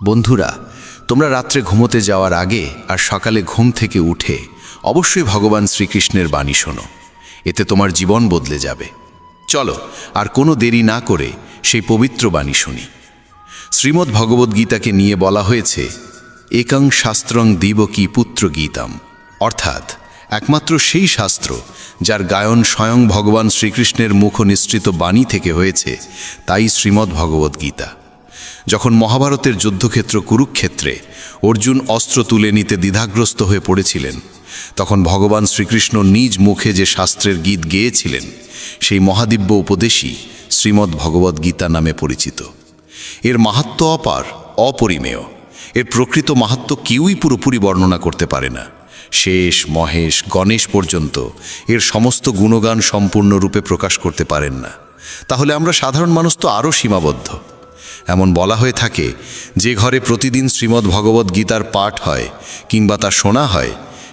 বন্ধুরা, তোমরা রাত্রে ঘুমোতে যাওয়ার আগে আর সকালে ঘুম থেকে উঠে অবশ্যই ভগবান শ্রীকৃষ্ণের বাণী শোনো। এতে তোমার জীবন বদলে যাবে। চলো আর কোনো দেরি না করে সেই পবিত্র বাণী শুনি। শ্রীমদ্ ভগবদ্গীতাকে নিয়ে বলা হয়েছে একং শাস্ত্রং দিবকী পুত্র গীতাম, অর্থাৎ একমাত্র সেই শাস্ত্র যার গায়ন স্বয়ং ভগবান শ্রীকৃষ্ণের মুখ নিঃসৃত বাণী থেকে হয়েছে, তাই শ্রীমদ্ ভগবদ্গীতা। যখন মহাভারতের যুদ্ধক্ষেত্র কুরুক্ষেত্রে অর্জুন অস্ত্র তুলে নিতে দ্বিধাগ্রস্ত হয়ে পড়েছিলেন, তখন ভগবান শ্রীকৃষ্ণ নিজ মুখে যে শাস্ত্রের গীত গেয়েছিলেন, সেই মহাদিব্য উপদেশই শ্রীমদ্ ভগবদ্গীতা নামে পরিচিত। এর মাহাত্ম্য অপার, অপরিমেয়। এর প্রকৃত মাহাত্ম্য কেউই পুরোপুরি বর্ণনা করতে পারে না। শেষ, মহেশ, গণেশ পর্যন্ত এর সমস্ত গুণগান সম্পূর্ণরূপে প্রকাশ করতে পারেন না। তাহলে আমরা সাধারণ মানুষ তো আরও সীমাবদ্ধ। এমন বলা হয়ে থাকে, যে ঘরে প্রতিদিন শ্রীমদ্ ভগবদ্গীতার পাঠ হয় কিংবা তা শোনা হয়,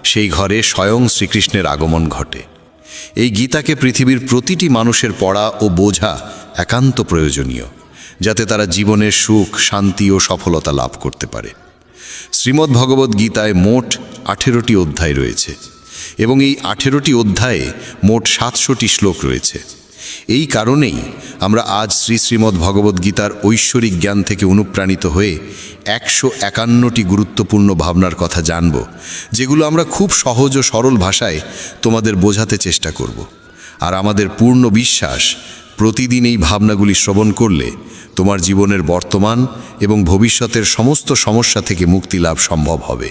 সেই ঘরে স্বয়ং শ্রীকৃষ্ণের আগমন ঘটে। এই গীতাকে পৃথিবীর প্রতিটি মানুষের পড়া ও বোঝা একান্ত প্রয়োজনীয়, যাতে তারা জীবনের সুখ, শান্তি ও সফলতা লাভ করতে পারে। শ্রীমদ্ ভগবদ্গীতায় মোট 18টি অধ্যায় রয়েছে এবং এই 18টি অধ্যায়ে মোট 700টি শ্লোক রয়েছে। এই কারণেই আমরা আজ শ্রীমদ্ ভগবদ্গীতার ঐশ্বরিক জ্ঞান থেকে অনুপ্রাণিত হয়ে 151টি গুরুত্বপূর্ণ ভাবনার কথা জানব, যেগুলো আমরা খুব সহজ ও সরল ভাষায় তোমাদের বোঝাতে চেষ্টা করব। আর আমাদের পূর্ণ বিশ্বাস, প্রতিদিন এই ভাবনাগুলি শ্রবণ করলে তোমার জীবনের বর্তমান এবং ভবিষ্যতের সমস্ত সমস্যা থেকে মুক্তি লাভ সম্ভব হবে।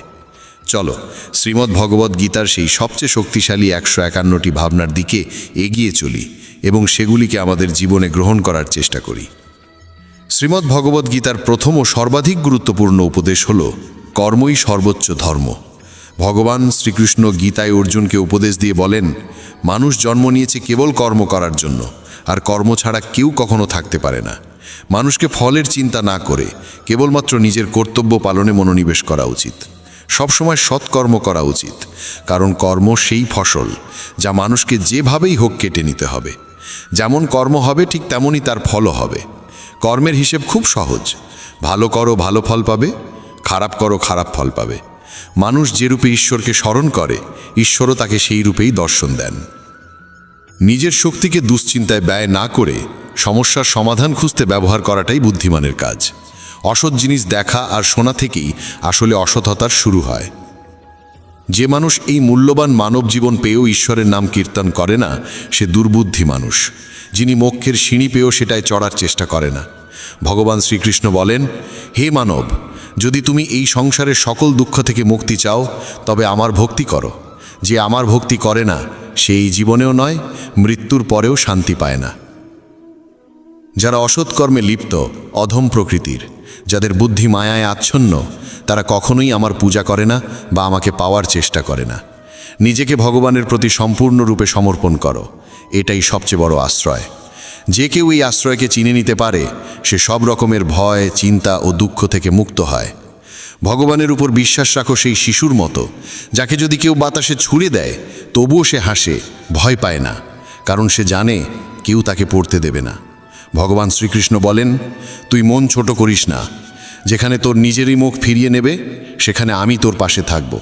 চলো শ্রীমদ্ ভগবদ্গীতার সেই সবচেয়ে শক্তিশালী 151টি ভাবনার দিকে এগিয়ে চলি এবং সেগুলিকে আমাদের জীবনে গ্রহণ করার চেষ্টা করি। শ্রীমদ্ ভগবদ্গীতার প্রথম ও সর্বাধিক গুরুত্বপূর্ণ উপদেশ হল কর্মই সর্বোচ্চ ধর্ম। ভগবান শ্রীকৃষ্ণ গীতায় অর্জুনকে উপদেশ দিয়ে বলেন, মানুষ জন্ম নিয়েছে কেবল কর্ম করার জন্য, আর কর্ম ছাড়া কেউ কখনো থাকতে পারে না। মানুষকে ফলের চিন্তা না করে কেবলমাত্র নিজের কর্তব্য পালনে মনোনিবেশ করা উচিত। সবসময় সৎকর্ম করা উচিত, কারণ কর্ম সেই ফসল যা মানুষকে যেভাবেই হোক কেটে নিতে হবে। যেমন কর্ম হবে ঠিক তেমনই তার ফলও হবে। কর্মের হিসেব খুব সহজ। ভালো করো, ভালো ফল পাবে; খারাপ করো, খারাপ ফল পাবে। মানুষ যে রূপে ঈশ্বরকে স্মরণ করে, ঈশ্বরও তাকে সেই রূপেই দর্শন দেন। নিজের শক্তিকে দুশ্চিন্তায় ব্যয় না করে সমস্যার সমাধান খুঁজতে ব্যবহার করাটাই বুদ্ধিমানের কাজ। অসৎ জিনিস দেখা আর শোনা থেকেই আসলে অসততার শুরু হয়। যে মানুষ এই মূল্যবান মানব জীবন পেয়েও ঈশ্বরের নাম কীর্তন করে না, সে দুর্বুদ্ধি মানুষ, যিনি মোক্ষের সিঁড়ি পেয়েও সেটায় চড়ার চেষ্টা করে না। ভগবান শ্রীকৃষ্ণ বলেন, হে মানব, যদি তুমি এই সংসারের সকল দুঃখ থেকে মুক্তি চাও, তবে আমার ভক্তি করো। যে আমার ভক্তি করে না, সে এই জীবনেও নয়, মৃত্যুর পরেও শান্তি পায় না। যারা অসৎকর্মে লিপ্ত, অধম প্রকৃতির, যাদের বুদ্ধি মায়ায় আচ্ছন্ন, তারা কখনোই আমার পূজা করে না বা আমাকে পাওয়ার চেষ্টা করে না। নিজেকে ভগবানের প্রতি সম্পূর্ণরূপে সমর্পণ করো, এটাই সবচেয়ে বড় আশ্রয়। যে কেউ এই আশ্রয়কে চিনে নিতে পারে, সে সব রকমের ভয়, চিন্তা ও দুঃখ থেকে মুক্ত হয়। ভগবানের উপর বিশ্বাস রাখো সেই শিশুর মতো, যাকে যদি কেউ বাতাসে ছুঁড়ে দেয় তবুও সে হাসে, ভয় পায় না, কারণ সে জানে কেউ তাকে পড়তে দেবে না। ভগবান শ্রীকৃষ্ণ বলেন, তুই মন ছোট করিস না। যেখানে তোর নিজেরই মুখ ফিরিয়ে নেবে, সেখানে আমি তোর পাশে থাকব।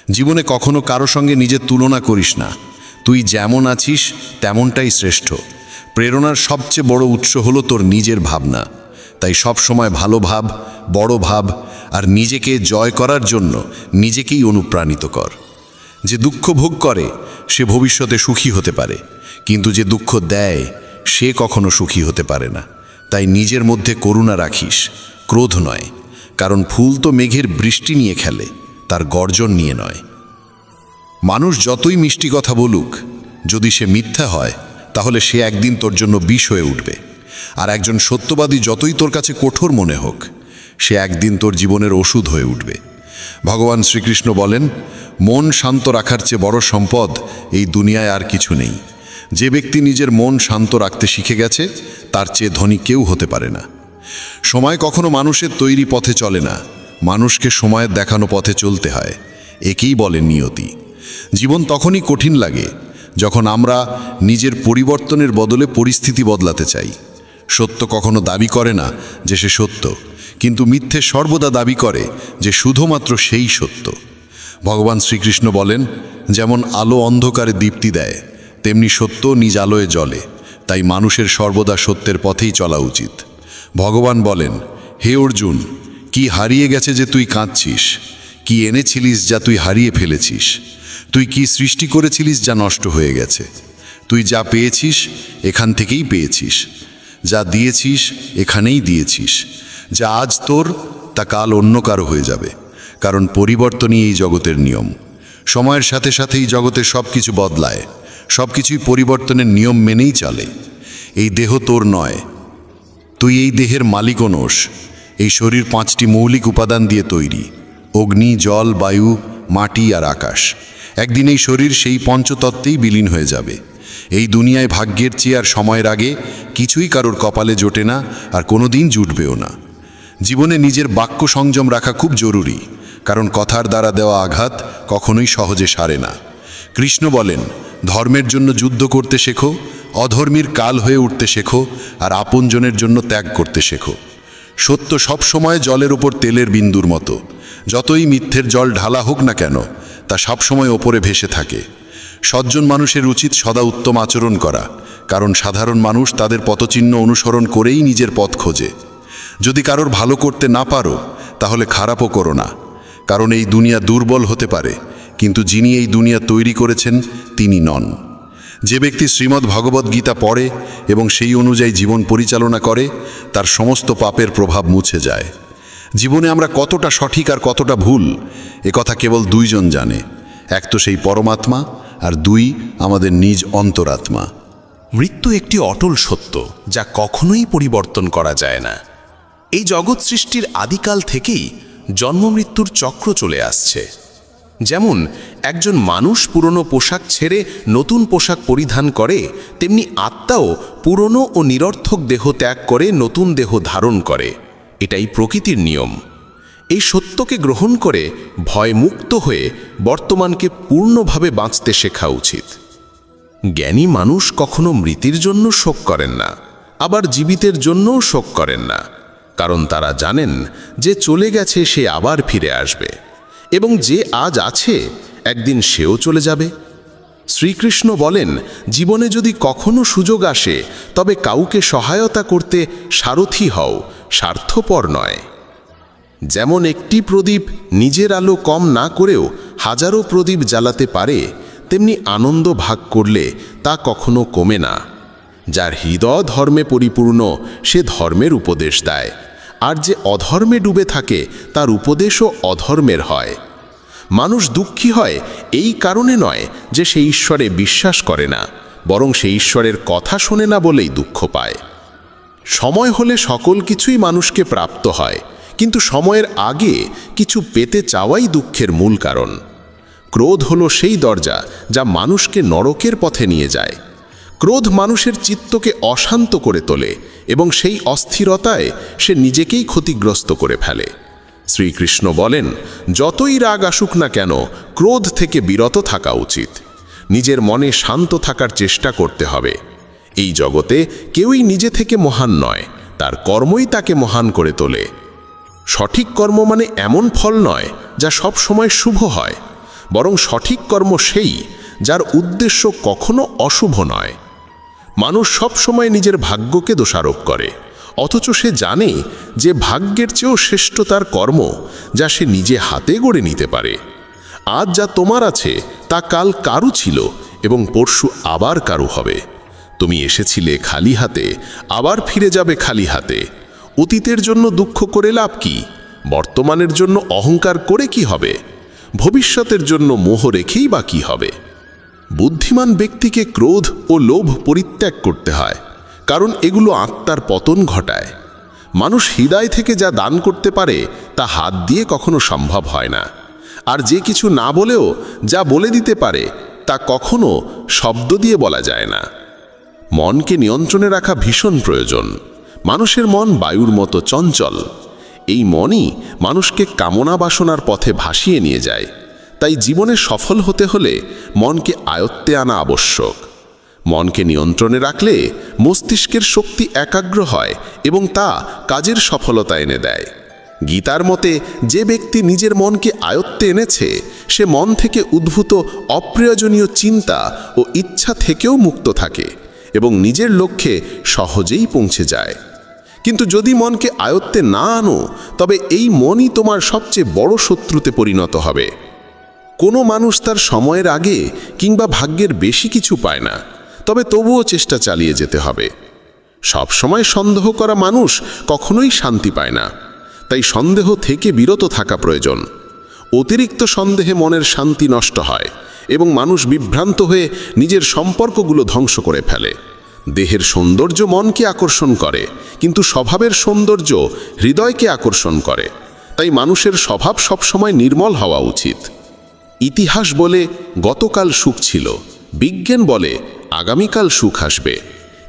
জীবনে কখনো কারো সঙ্গে নিজের তুলনা করিস না। তুই যেমন আছিস তেমনটাই শ্রেষ্ঠ। প্রেরণার সবচেয়ে বড় উৎস হলো তোর নিজের ভাবনা। তাই সব সময় ভালো ভাব, বড় ভাব, আর নিজেকে জয় করার জন্য নিজেকেই অনুপ্রাণিত কর। যে দুঃখ ভোগ করে সে ভবিষ্যতে সুখী হতে পারে, কিন্তু যে দুঃখ দেয় সে কখনো সুখী হতে পারে না। তাই নিজের মধ্যে করুণা রাখিস, ক্রোধ নয়, কারণ ফুল তো মেঘের বৃষ্টি নিয়ে খেলে, তার গর্জন নিয়ে নয়। মানুষ যতই মিষ্টি কথা বলুক, যদি সে মিথ্যা হয়, তাহলে সে একদিন তোর জন্য বিষ হয়ে উঠবে। আর একজন সত্যবাদী যতই তোর কাছে কঠোর মনে হোক, সে একদিন তোর জীবনের ওষুধ হয়ে উঠবে। ভগবান শ্রীকৃষ্ণ বলেন, মন শান্ত রাখার চেয়ে বড় সম্পদ এই দুনিয়ায় আর কিছু নেই। যে ব্যক্তি নিজের মন শান্ত রাখতে শিখে গেছে, তার চেয়ে ধনী কেউ হতে পারে না। সময় কখনো মানুষের তৈরি পথে চলে না, মানুষকে সময়ের দেখানো পথে চলতে হয়। একেই বলে নিয়তি। জীবন তখনই কঠিন লাগে যখন আমরা নিজের পরিবর্তনের বদলে পরিস্থিতি বদলাতে চাই। সত্য কখনো দাবি করে না যে সে সত্য, কিন্তু মিথ্যে সর্বদা দাবি করে যে শুধুমাত্র সেই সত্য। ভগবান শ্রীকৃষ্ণ বলেন, যেমন আলো অন্ধকারে দীপ্তি দেয়, তেমনি সত্য নিজ আলোয় জ্বলে। তাই মানুষের সর্বদা সত্যের পথেই চলা উচিত। ভগবান বলেন, হে অর্জুন, কি হারিয়ে গেছে যে তুই কাঁদছিস? কি এনেছিলিস যা তুই হারিয়ে ফেলেছিস? তুই কি সৃষ্টি করেছিলিস যা নষ্ট হয়ে গেছে? তুই যা পেয়েছিস এখান থেকেই পেয়েছিস, যা দিয়েছিস এখানেই দিয়েছিস। যা আজ তোর তা কাল অন্য কারো হয়ে যাবে, কারণ পরিবর্তনই এই জগতের নিয়ম। সময়ের সাথে সাথেই জগতের সব কিছু বদলায়, সব কিছুই পরিবর্তনের নিয়ম মেনেই চলে। এই দেহ তোর নয়, তুই এই দেহের মালিকও নোস। এই শরীর 5টি মৌলিক উপাদান দিয়ে তৈরি: অগ্নি, জল, বায়ু, মাটি আর আকাশ। একদিন এই শরীর সেই পঞ্চতত্ত্বেই বিলীন হয়ে যাবে। এই দুনিয়ায় ভাগ্যের চেয়ে আর সময়ের আগে কিছুই কারোর কপালে জোটে না, আর কোনোদিন জুটবেও না। জীবনে নিজের বাক্য সংযম রাখা খুব জরুরি, কারণ কথার দ্বারা দেওয়া আঘাত কখনোই সহজে সারে না। কৃষ্ণ বলেন, ধর্মের জন্য যুদ্ধ করতে শেখো, অধর্মীর কাল হয়ে উঠতে শেখো, আর আপনজনের জন্য ত্যাগ করতে শেখো। সত্য সব সময় জলের উপর তেলের বিন্দুর মতো। যতই মিথ্যের জল ঢালা হোক না কেন, তা সবসময় ওপরে ভেসে থাকে। সজ্জন মানুষের উচিত সদা উত্তম আচরণ করা, কারণ সাধারণ মানুষ তাদের পথচিহ্ন অনুসরণ করেই নিজের পথ খোঁজে। যদি কারোর ভালো করতে না পারো, তাহলে খারাপও করো না, কারণ এই দুনিয়া দুর্বল হতে পারে, কিন্তু যিনি এই দুনিয়া তৈরি করেছেন তিনি নন। যে ব্যক্তি শ্রীমদ্ ভগবদ্ গীতা পড়ে এবং সেই অনুযায়ী জীবন পরিচালনা করে, তার সমস্ত পাপের প্রভাব মুছে যায়। জীবনে আমরা কতটা সঠিক আর কতটা ভুল, কথা কেবল দুইজন জানে। এক তো সেই পরমাত্মা, আর দুই আমাদের নিজ অন্তরাত্মা। মৃত্যু একটি অটল সত্য, যা কখনোই পরিবর্তন করা যায় না। এই জগৎ সৃষ্টির আদিকাল থেকেই জন্ম মৃত্যুর চক্র চলে আসছে। যেমন একজন মানুষ পুরনো পোশাক ছেড়ে নতুন পোশাক পরিধান করে, তেমনি আত্মাও পুরনো ও নিরর্থক দেহ ত্যাগ করে নতুন দেহ ধারণ করে। এটাই প্রকৃতির নিয়ম। এই সত্যকে গ্রহণ করে ভয়মুক্ত হয়ে বর্তমানকে পূর্ণভাবে বাঁচতে শেখা উচিত। জ্ঞানী মানুষ কখনো মৃতের জন্য শোক করেন না, আবার জীবিতের জন্যও শোক করেন না, কারণ তারা জানেন যে চলে গেছে সে আবার ফিরে আসবে, এবং যে আজ আছে একদিন সেও চলে যাবে। শ্রীকৃষ্ণ বলেন, জীবনে যদি কখনো সুযোগ আসে, তবে কাউকে সহায়তা করতে সারথি হও, স্বার্থপর নয়। যেমন একটি প্রদীপ নিজের আলো কম না করেও হাজারো প্রদীপ জ্বালাতে পারে, তেমনি আনন্দ ভাগ করলে তা কখনো কমে না। যার হৃদয় ধর্মে পরিপূর্ণ, সে ধর্মের উপদেশ দেয়, আর যে অধর্মে ডুবে থাকে তার উপদেশও অধর্মের হয়। মানুষ দুঃখী হয় এই কারণে নয় যে সে ঈশ্বরে বিশ্বাস করে না, বরং সে ঈশ্বরের কথা শোনে না বলেই দুঃখ পায়। সময় হলে সকল কিছুই মানুষকে প্রাপ্ত হয়, কিন্তু সময়ের আগে কিছু পেতে চাওয়াই দুঃখের মূল কারণ। ক্রোধ হলো সেই দরজা যা মানুষকে নরকের পথে নিয়ে যায়। ক্রোধ মানুষের চিত্তকে অশান্ত করে তোলে এবং সেই অস্থিরতায় সে নিজেকেই ক্ষতিগ্রস্ত করে ফেলে। শ্রীকৃষ্ণ বলেন, যতই রাগ আসুক না কেন, ক্রোধ থেকে বিরত থাকা উচিত। নিজের মনে শান্ত থাকার চেষ্টা করতে হবে। এই জগতে কেউই নিজে থেকে মহান নয়, তার কর্মই তাকে মহান করে তোলে। সঠিক কর্ম মানে এমন ফল নয় যা সব সময় শুভ হয়, বরং সঠিক কর্ম সেই যার উদ্দেশ্য কখনো অশুভ নয়। মানুষ সব সময় নিজের ভাগ্যকে দোষারোপ করে, অথচ সে জানে যে ভাগ্যের চেয়েও শ্রেষ্ঠ তার কর্ম, যা সে নিজে হাতে গড়ে নিতে পারে। আজ যা তোমার আছে তা কাল কারু ছিল এবং পরশু আবার কারু হবে। তুমি এসেছিলে খালি হাতে, আবার ফিরে যাবে খালি হাতে। অতীতের জন্য দুঃখ করে লাভ কি? বর্তমানের জন্য অহংকার করে কি হবে? ভবিষ্যতের জন্য মোহ রেখেই বা কি হবে? বুদ্ধিমান ব্যক্তিকে ক্রোধ ও লোভ পরিত্যাগ করতে হয়, কারণ এগুলো আত্মার পতন ঘটায়। মানুষ হৃদয় থেকে যা দান করতে পারে তা হাত দিয়ে কখনো সম্ভব হয় না, আর যে কিছু না বলেও যা বলে দিতে পারে তা কখনো শব্দ দিয়ে বলা যায় না। মনকে নিয়ন্ত্রণে রাখা ভীষণ প্রয়োজন। মানুষের মন বায়ুর মতো চঞ্চল। এই মনই মানুষকে কামনা বাসনার পথে ভাসিয়ে নিয়ে যায়। তাই জীবনে সফল হতে হলে মনকে আয়ত্তে আনা আবশ্যক। মনকে নিয়ন্ত্রণে রাখলে মস্তিষ্কের শক্তি একাগ্র হয় এবং তা কাজের সফলতা এনে দেয়। গীতার মতে যে ব্যক্তি নিজের মনকে আয়ত্তে এনেছে সে মন থেকে উদ্ভূত অপ্রয়োজনীয় চিন্তা ও ইচ্ছা থেকেও মুক্ত থাকে এবং নিজের লক্ষ্যে সহজেই পৌঁছে যায়। কিন্তু যদি মনকে আয়ত্তে না আনো তবে এই মনই তোমার সবচেয়ে বড় শত্রুতে পরিণত হবে। কোনো মানুষ তার সময়ের আগে কিংবা ভাগ্যের বেশি কিছু পায় না, তবে তবুও চেষ্টা চালিয়ে যেতে হবে। সবসময় সন্দেহ করা মানুষ কখনোই শান্তি পায় না, তাই সন্দেহ থেকে বিরত থাকা প্রয়োজন। অতিরিক্ত সন্দেহে মনের শান্তি নষ্ট হয় এবং মানুষ বিভ্রান্ত হয়ে নিজের সম্পর্কগুলো ধ্বংস করে ফেলে। দেহের সৌন্দর্য মনকে আকর্ষণ করে, কিন্তু স্বভাবের সৌন্দর্য হৃদয়কে আকর্ষণ করে। তাই মানুষের স্বভাব সবসময় নির্মল হওয়া উচিত। ইতিহাস বলে গতকাল সুখ ছিল, বিজ্ঞান বলে আগামীকাল সুখ আসবে,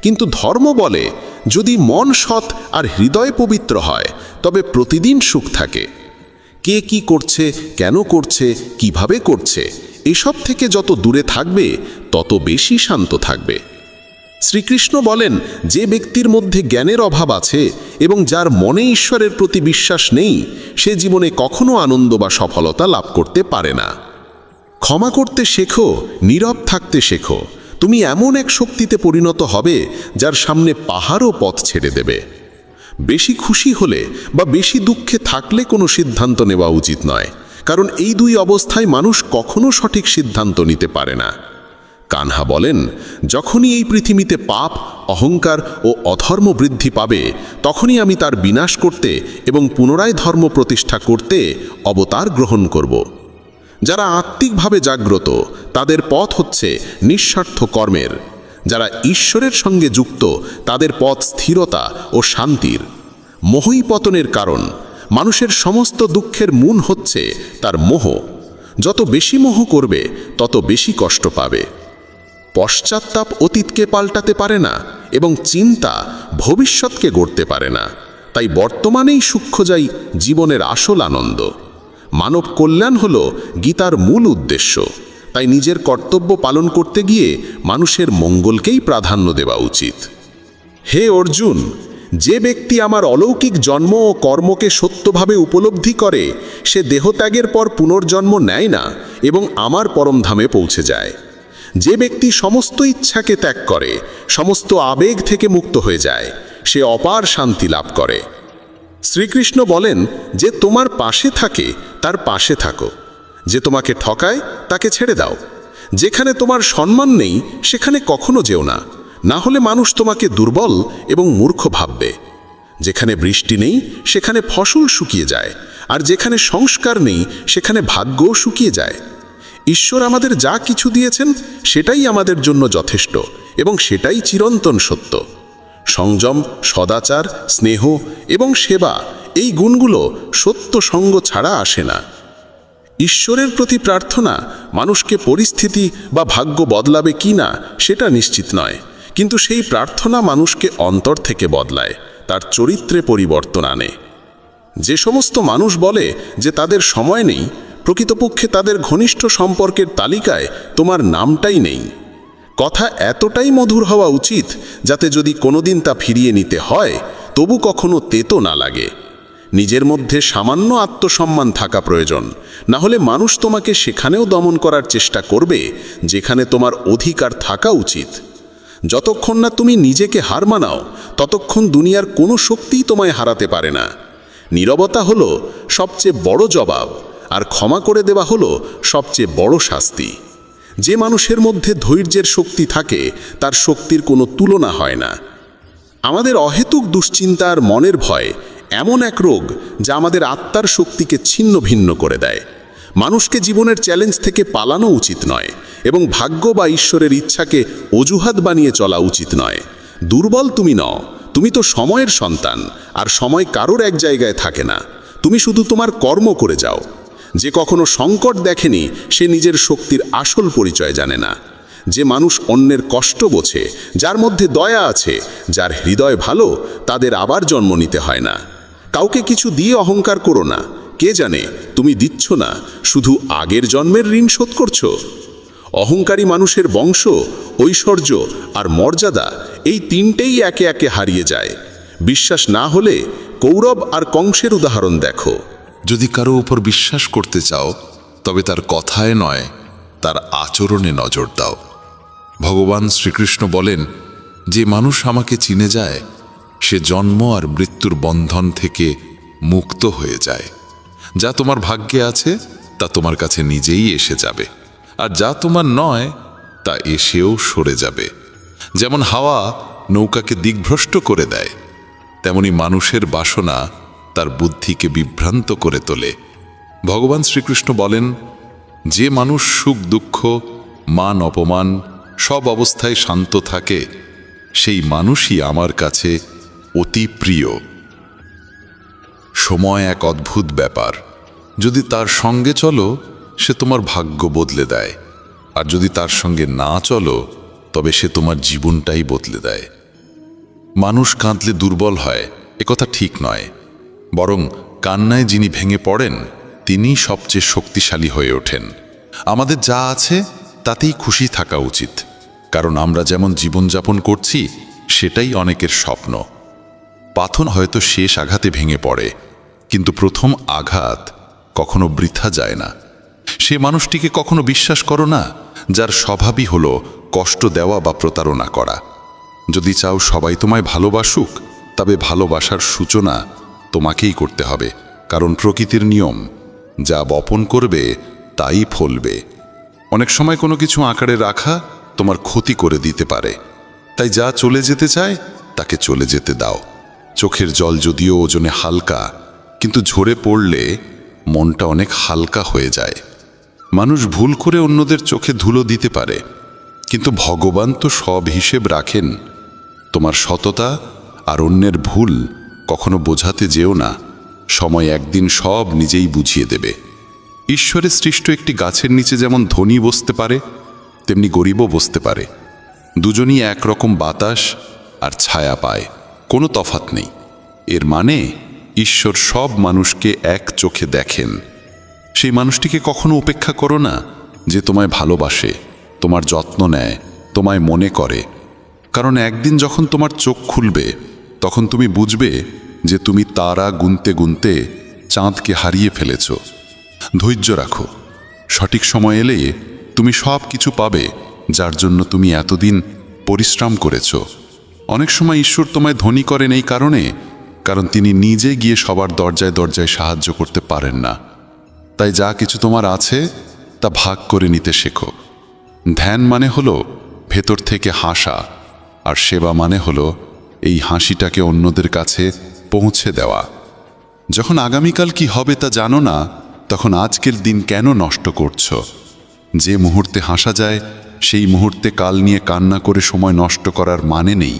কিন্তু ধর্ম বলে যদি মন সৎ আর হৃদয় পবিত্র হয় তবে প্রতিদিন সুখ থাকে। কে কি করছে, কেন করছে, কিভাবে করছে, এসব থেকে যত দূরে থাকবে তত বেশি শান্ত থাকবে। শ্রীকৃষ্ণ বলেন, যে ব্যক্তির মধ্যে জ্ঞানের অভাব আছে এবং যার মনে ঈশ্বরের প্রতি বিশ্বাস নেই সে জীবনে কখনো আনন্দ বা সফলতা লাভ করতে পারে না। ক্ষমা করতে শেখো, নীরব থাকতে শেখো, তুমি এমন এক শক্তিতে পরিণত হবে যার সামনে পাহাড়ও পথ ছেড়ে দেবে। বেশি খুশি হলে বা বেশি দুঃখে থাকলে কোনো সিদ্ধান্ত নেওয়া উচিত নয়, কারণ এই দুই অবস্থায় মানুষ কখনো সঠিক সিদ্ধান্ত নিতে পারে না। কানহা বলেন, যখনই এই পৃথিবীতে পাপ, অহংকার ও অধর্ম বৃদ্ধি পাবে তখনই আমি তার বিনাশ করতে এবং পুনরায় ধর্ম প্রতিষ্ঠা করতে অবতার গ্রহণ করব। যারা আত্মিকভাবে জাগ্রত তাদের পথ হচ্ছে নিঃস্বার্থ কর্মের। যারা ঈশ্বরের সঙ্গে যুক্ত তাদের পথ স্থিরতা ও শান্তির। মোহই পতনের কারণ। মানুষের সমস্ত দুঃখের মূল হচ্ছে তার মোহ। যত বেশি মোহ করবে তত বেশি কষ্ট পাবে। পশ্চাত্তাপ অতীতকে পাল্টাতে পারে না এবং চিন্তা ভবিষ্যৎকে গড়তে পারে না। তাই বর্তমানেই সূক্ষ্ম যাই জীবনের আসল আনন্দ। মানব কল্যাণ হল গীতার মূল উদ্দেশ্য। তাই নিজের কর্তব্য পালন করতে গিয়ে মানুষের মঙ্গলকেই প্রাধান্য দেওয়া উচিত। হে অর্জুন, যে ব্যক্তি আমার অলৌকিক জন্ম ও কর্মকে সত্যভাবে উপলব্ধি করে সে দেহত্যাগের পর পুনর্জন্ম নেয় না এবং আমার পরমধামে পৌঁছে যায়। যে ব্যক্তি সমস্ত ইচ্ছাকে ত্যাগ করে, সমস্ত আবেগ থেকে মুক্ত হয়ে যায়, সে অপার শান্তি লাভ করে। শ্রীকৃষ্ণ বলেন, যে তোমার পাশে থাকে তার পাশে থাকো, যে তোমাকে ঠকায় তাকে ছেড়ে দাও। যেখানে তোমার সম্মান নেই সেখানে কখনো যেও না, না হলে মানুষ তোমাকে দুর্বল এবং মূর্খ ভাববে। যেখানে বৃষ্টি নেই সেখানে ফসল শুকিয়ে যায়, আর যেখানে সংস্কার নেই সেখানে ভাগ্যও শুকিয়ে যায়। ঈশ্বর আমাদের যা কিছু দিয়েছেন সেটাই আমাদের জন্য যথেষ্ট এবং সেটাই চিরন্তন সত্য। সংযম, সদাচার, স্নেহ এবং সেবা, এই গুণগুলো সত্য সঙ্গ ছাড়া আসে না। ঈশ্বরের প্রতি প্রার্থনা মানুষকে পরিস্থিতি বা ভাগ্য বদলাবে কি না সেটা নিশ্চিত নয়, কিন্তু সেই প্রার্থনা মানুষকে অন্তর থেকে বদলায়, তার চরিত্রে পরিবর্তন আনে। যে সমস্ত মানুষ বলে যে তাদের সময় নেই, প্রকৃতপক্ষে তাদের ঘনিষ্ঠ সম্পর্কের তালিকায় তোমার নামটাই নেই। কথা এতটাই মধুর হওয়া উচিত যাতে যদি কোনোদিন তা ফিরিয়ে নিতে হয় তবু কখনো তেতো না লাগে। নিজের মধ্যে সামান্য আত্মসম্মান থাকা প্রয়োজন, না হলে মানুষ তোমাকে সেখানেও দমন করার চেষ্টা করবে যেখানে তোমার অধিকার থাকা উচিত। যতক্ষণ না তুমি নিজেকে হার মানাও ততক্ষণ দুনিয়ার কোনো শক্তিই তোমায় হারাতে পারে না। নীরবতা হলো সবচেয়ে বড় জবাব, আর ক্ষমা করে দেওয়া হলো সবচেয়ে বড় শাস্তি। যে মানুষের মধ্যে ধৈর্যের শক্তি থাকে তার শক্তির কোনো তুলনা হয় না। আমাদের অহেতুক দুশ্চিন্তা আর মনের ভয় এমন এক রোগ যা আমাদের আত্মার শক্তিকে ছিন্ন ভিন্ন করে দেয়। মানুষকে জীবনের চ্যালেঞ্জ থেকে পালানো উচিত নয় এবং ভাগ্য বা ঈশ্বরের ইচ্ছাকে অজুহাত বানিয়ে চলা উচিত নয়। দুর্বল তুমি নও, তুমি তো সময়ের সন্তান, আর সময় কারোর এক জায়গায় থাকে না। তুমি শুধু তোমার কর্ম করে যাও। যে কখনো সংকট দেখেনি সে নিজের শক্তির আসল পরিচয় জানে না। যে মানুষ অন্যের কষ্ট বোঝে, যার মধ্যে দয়া আছে, যার হৃদয় ভালো, তাদের আবার জন্ম নিতে হয় না। কাউকে কিছু দিয়ে অহংকার করো না, কে জানে তুমি দিচ্ছ না, শুধু আগের জন্মের ঋণ শোধ করছো। অহংকারী মানুষের বংশ, ঐশ্বর্য আর মর্যাদা এই তিনটেই একে একে হারিয়ে যায়। বিশ্বাস না হলে কৌরব আর কংসের উদাহরণ দেখো। যদি কারো উপর বিশ্বাস করতে চাও তবে তার কথায় নয়, তার আচরণে নজর দাও। ভগবান শ্রীকৃষ্ণ বলেন, যে মানুষ আমাকে চিনে যায় সে জন্ম আর মৃত্যুর বন্ধন থেকে মুক্ত হয়ে যায়। যা তোমার ভাগ্যে আছে তা তোমার কাছে নিজেই এসে যাবে, আর যা তোমার নয় তা এসেও সরে যাবে। যেমন হাওয়া নৌকাকে দিকভ্রষ্ট করে দেয়, তেমনি মানুষের বাসনা তার বুদ্ধিকে বিভ্রান্ত করে তোলে। ভগবান শ্রীকৃষ্ণ বলেন, যে মানুষ সুখ দুঃখ মান অপমান সব অবস্থায় শান্ত থাকে সেই মানুষই আমার কাছে অতি প্রিয়। সময় এক অদ্ভুত ব্যাপার, যদি তার সঙ্গে চলো সে তোমার ভাগ্য বদলে দেয়, আর যদি তার সঙ্গে না চলো তবে সে তোমার জীবনটাই বদলে দেয়। মানুষ কাঁদলে দুর্বল হয় একথা ঠিক নয়, বরং কান্নায় যিনি ভেঙে পড়েন তিনিই সবচেয়ে শক্তিশালী হয়ে ওঠেন। আমাদের যা আছে তাতেই খুশি থাকা উচিত, কারণ আমরা যেমন জীবনযাপন করছি সেটাই অনেকের স্বপ্ন। পাথর হয়তো শেষ আঘাতে ভেঙে পড়ে, কিন্তু প্রথম আঘাত কখনো বৃথা যায় না। সে মানুষটিকে কখনো বিশ্বাস করো না যার স্বভাবই হলো কষ্ট দেওয়া বা প্রতারণা করা। যদি চাও সবাই তোমায় ভালোবাসুক, তবে ভালোবাসার সূচনা তোমাকেই করতে হবে, কারণ প্রকৃতির নিয়ম, যা বপন করবে তাই ফলবে। অনেক সময় কোনো কিছু আঁকড়ে রাখা তোমার ক্ষতি করে দিতে পারে, তাই যা চলে যেতে চায় তাকে চলে যেতে দাও। চোখের জল যদিও ওজনে হালকা, কিন্তু ঝরে পড়লে মনটা অনেক হালকা হয়ে যায়। মানুষ ভুল করে অন্যদের চোখে ধুলো দিতে পারে, কিন্তু ভগবান তো সব হিসেব রাখেন। তোমার সততা আর অন্যের ভুল কখনো বোঝাতে যেও না, সময় একদিন সব নিজেই বুঝিয়ে দেবে। ঈশ্বরের সৃষ্ট একটি গাছের নিচে যেমন ধনী বসতে পারে তেমনি গরিবও বসতে পারে। দুজনই একরকম বাতাস আর ছায়া পায়, কোনো তফাৎ নেই। এর মানে ঈশ্বর সব মানুষকে এক চোখে দেখেন। সেই মানুষটিকে কখনো উপেক্ষা করো না যে তোমায় ভালোবাসে, তোমার যত্ন নেয়, তোমায় মনে করে, কারণ একদিন যখন তোমার চোখ খুলবে তখন তুমি বুঝবে যে তুমি তারা গুনতে গুনতে চাঁদকে হারিয়ে ফেলেছ। ধৈর্য রাখো, সঠিক সময় এলে তুমি সব কিছু পাবে যার জন্য তুমি এতদিন পরিশ্রম করেছ। অনেক সময় ঈশ্বর তোমায় ধনী করেন এই কারণ তিনি নিজে গিয়ে সবার দরজায় দরজায় সাহায্য করতে পারেন না। তাই যা কিছু তোমার আছে তা ভাগ করে নিতে শেখো। ধ্যান মানে হলো ভেতর থেকে হাসা, আর সেবা মানে হলো এই হাসিটাকে অন্যদের কাছে পৌঁছে দেওয়া। যখন আগামীকাল কি হবে তা জানো না, তখন আজকের দিন কেন নষ্ট করছো? যে মুহূর্তে হাসা যায় সেই মুহূর্তে কাল নিয়ে কান্না করে সময় নষ্ট করার মানে নেই।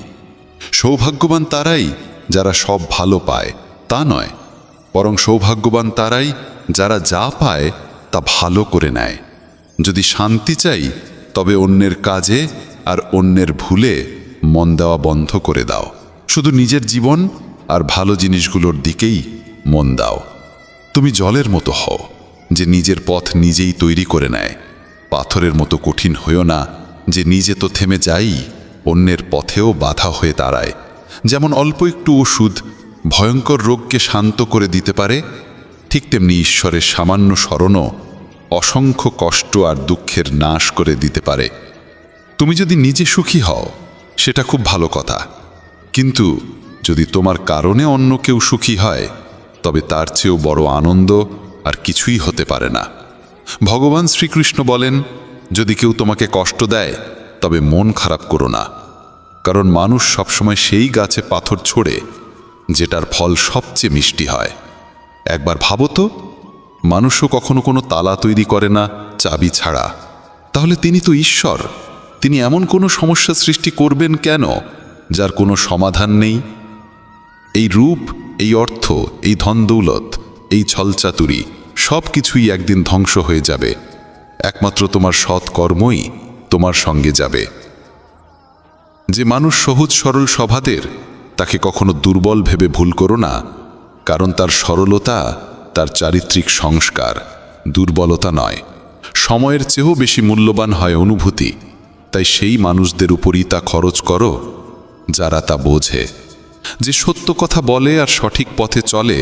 সৌভাগ্যবান তারাই যারা সব ভালো পায় তা নয়, বরং সৌভাগ্যবান তারাই যারা যা পায় তা ভালো করে নেয়। যদি শান্তি চাই তবে অন্যের কাজে আর অন্যের ভুলে মন দেওয়া বন্ধ করে দাও। শুধু নিজের জীবন আর ভালো জিনিসগুলোর দিকেই মন দাও। তুমি জলের মতো হও যে নিজের পথ নিজেই তৈরি করে নেয়। পাথরের মতো কঠিন হইও না যে নিজে তো থেমে যাই, অন্যের পথেও বাধা হয়ে দাঁড়ায়। যেমন অল্প একটু ওষুধ ভয়ঙ্কর রোগকে শান্ত করে দিতে পারে, ঠিক তেমনি ঈশ্বরের সামান্য স্মরণও অসংখ্য কষ্ট আর দুঃখের নাশ করে দিতে পারে। তুমি যদি নিজে সুখী হও সেটা খুব ভালো কথা, কিন্তু যদি তোমার কারণে অন্য কেউ সুখী হয় তবে তার চেয়েও বড় আনন্দ আর কিছুই হতে পারে না। ভগবান শ্রীকৃষ্ণ বলেন, যদি কেউ তোমাকে কষ্ট দেয় তবে মন খারাপ করো না, কারণ মানুষ সবসময় সেই গাছে পাথর ছোড়ে যেটার ফল সবচেয়ে মিষ্টি হয়। একবার ভাবো তো, মানুষও কখনো কোনো তালা তৈরি করে না চাবি ছাড়া, তাহলে তিনি তো ঈশ্বর। তিনি এমন কোনো সমস্যা সৃষ্টি করবেন কেন যার কোনো সমাধান নেই? এই রূপ, এই অর্থ, এই ধনদৌলত, এই ছলচাতুরি সব কিছুই একদিন ধ্বংস হয়ে যাবে। একমাত্র তোমার সৎ কর্মই তোমার সঙ্গে যাবে। যে মানুষ সহজ সরল স্বভাবের, তাকে কখনো দুর্বল ভেবে ভুল করো না, কারণ তার সরলতা তার চারিত্রিক সংস্কার, দুর্বলতা নয়। সময়ের চেয়েও বেশি মূল্যবান হয় অনুভূতি, তাই সেই মানুষদের উপরই তা খরচ করো যারা তা বোঝে। যে সত্য কথা বলে আর সঠিক পথে চলে,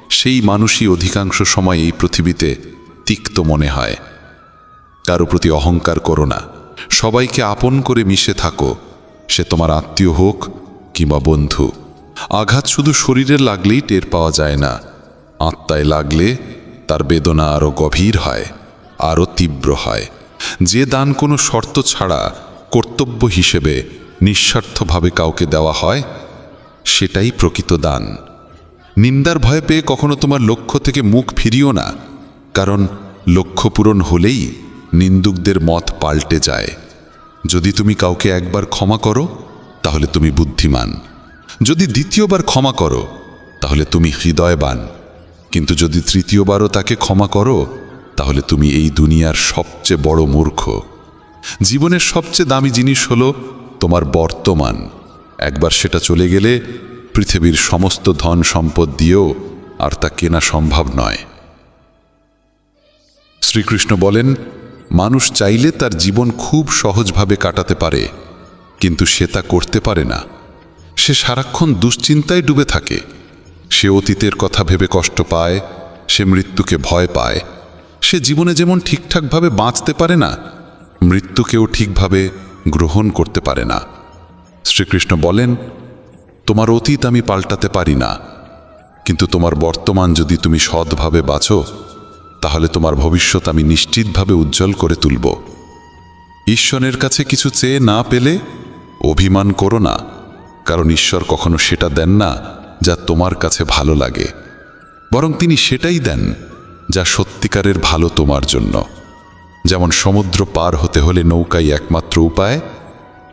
সেই মানুষই অধিকাংশ সময় এই পৃথিবীতে তিক্ত মনে হয়। কারো প্রতি অহংকার করো না, সবাইকে আপন করে মিশে থাকো, সে তোমার আত্মীয় হোক কিংবা বন্ধু। আঘাত শুধু শরীরে লাগলেই টের পাওয়া যায় না, আত্মায় লাগলে তার বেদনা আরও গভীর হয়, আরও তীব্র হয়। যে দান কোনো শর্ত ছাড়া কর্তব্য হিসেবে নিঃস্বার্থভাবে কাউকে দেওয়া হয়, সেটাই প্রকৃত দান। নিন্দার ভয় পেয়ে কখনো তোমার লক্ষ্য থেকে মুখ ফিরিও না, কারণ লক্ষ্য পূরণ হলেই নিন্দুকদের মত পাল্টে যায়। যদি তুমি কাউকে একবার ক্ষমা করো, তাহলে তুমি বুদ্ধিমান। যদি দ্বিতীয়বার ক্ষমা করো, তাহলে তুমি হৃদয়বান। কিন্তু যদি তৃতীয়বারও তাকে ক্ষমা করো, তাহলে তুমি এই দুনিয়ার সবচেয়ে বড় মূর্খ। জীবনের সবচেয়ে দামি জিনিস হলো তোমার বর্তমান। একবার সেটা চলে গেলে পৃথিবীর সমস্ত ধন সম্পদ দিয়েও আর তা কেনা সম্ভব নয়। শ্রীকৃষ্ণ বলেন, মানুষ চাইলে তার জীবন খুব সহজভাবে কাটাতে পারে, কিন্তু সে তা করতে পারে না। সে সারাক্ষণ দুশ্চিন্তায় ডুবে থাকে। সে অতীতের কথা ভেবে কষ্ট পায়, সে মৃত্যুকে ভয় পায়। সে জীবনে যেমন ঠিকঠাকভাবে বাঁচতে পারে না, মৃত্যুকেও ঠিকভাবে গ্রহণ করতে পারে না। শ্রীকৃষ্ণ বলেন, তোমার অতীত আমি পাল্টাতে পারি না, কিন্তু তোমার বর্তমান যদি তুমি সৎভাবে বাঁচো, তাহলে তোমার ভবিষ্যৎ আমি নিশ্চিতভাবে উজ্জ্বল করে তুলব। ঈশ্বরের কাছে কিছু চেয়ে না পেলে অভিমান করো না, কারণ ঈশ্বর কখনো সেটা দেন না যা তোমার কাছে ভালো লাগে, বরং তিনি সেটাই দেন যা সত্যিকারের ভালো তোমার জন্য। যেমন সমুদ্র পার হতে হলে নৌকাই একমাত্র উপায়,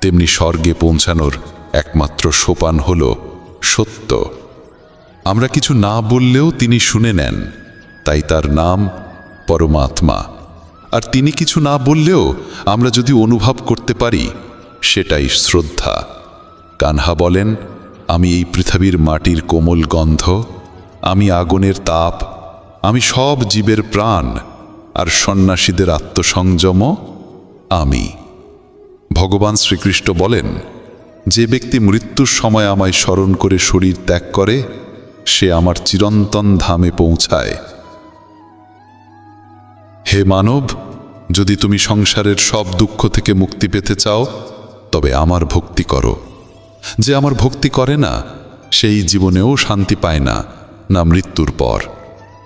তেমনি স্বর্গে পৌঁছানোর একমাত্র সোপান হল সত্য। আমরা কিছু না বললেও তিনি শুনে নেন, তাই তার নাম পরমাত্মা। আর তিনি কিছু না বললেও আমরা যদি অনুভব করতে পারি, সেটাই শ্রদ্ধা। কানহা বলেন, আমি এই পৃথিবীর মাটির কোমল গন্ধ, আমি আগুনের তাপ, আমি সব জীবের প্রাণ, আর সন্ন্যাসীদের আত্মসংযম আমি। ভগবান শ্রীকৃষ্ণ বলেন, যে ব্যক্তি মৃত্যুর সময় আমায় স্মরণ করে শরীর ত্যাগ করে, সে আমার চিরন্তন ধামে পৌঁছায়। হে মানব, যদি তুমি সংসারের সব দুঃখ থেকে মুক্তি পেতে চাও, তবে আমার ভক্তি করো। যে আমার ভক্তি করে না, সেই জীবনেও শান্তি পায় না, না মৃত্যুর পর।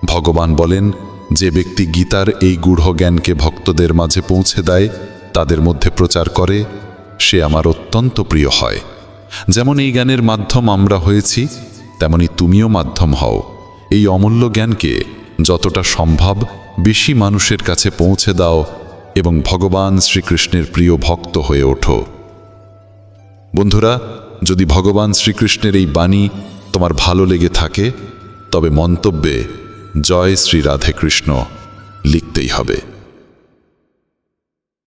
ভগবান বলেন, যে ব্যক্তি গীতার এই গূঢ় জ্ঞানকে ভক্তদের মাঝে পৌঁছে দেয়, তাদের মধ্যে প্রচার করে, সে আমার অত্যন্ত প্রিয় হয়। যেমন এই জ্ঞানের মাধ্যম আমরা হয়েছি, তেমনি তুমিও মাধ্যম হও। এই অমূল্য জ্ঞানকে যতটা সম্ভব বেশি মানুষের কাছে পৌঁছে দাও এবং ভগবান শ্রীকৃষ্ণের প্রিয় ভক্ত হয়ে ওঠো। বন্ধুরা, যদি ভগবান শ্রীকৃষ্ণের এই বাণী তোমার ভালো লেগে থাকে, তবে মন্তব্যে জয় শ্রী রাধে কৃষ্ণ লিখতেই হবে।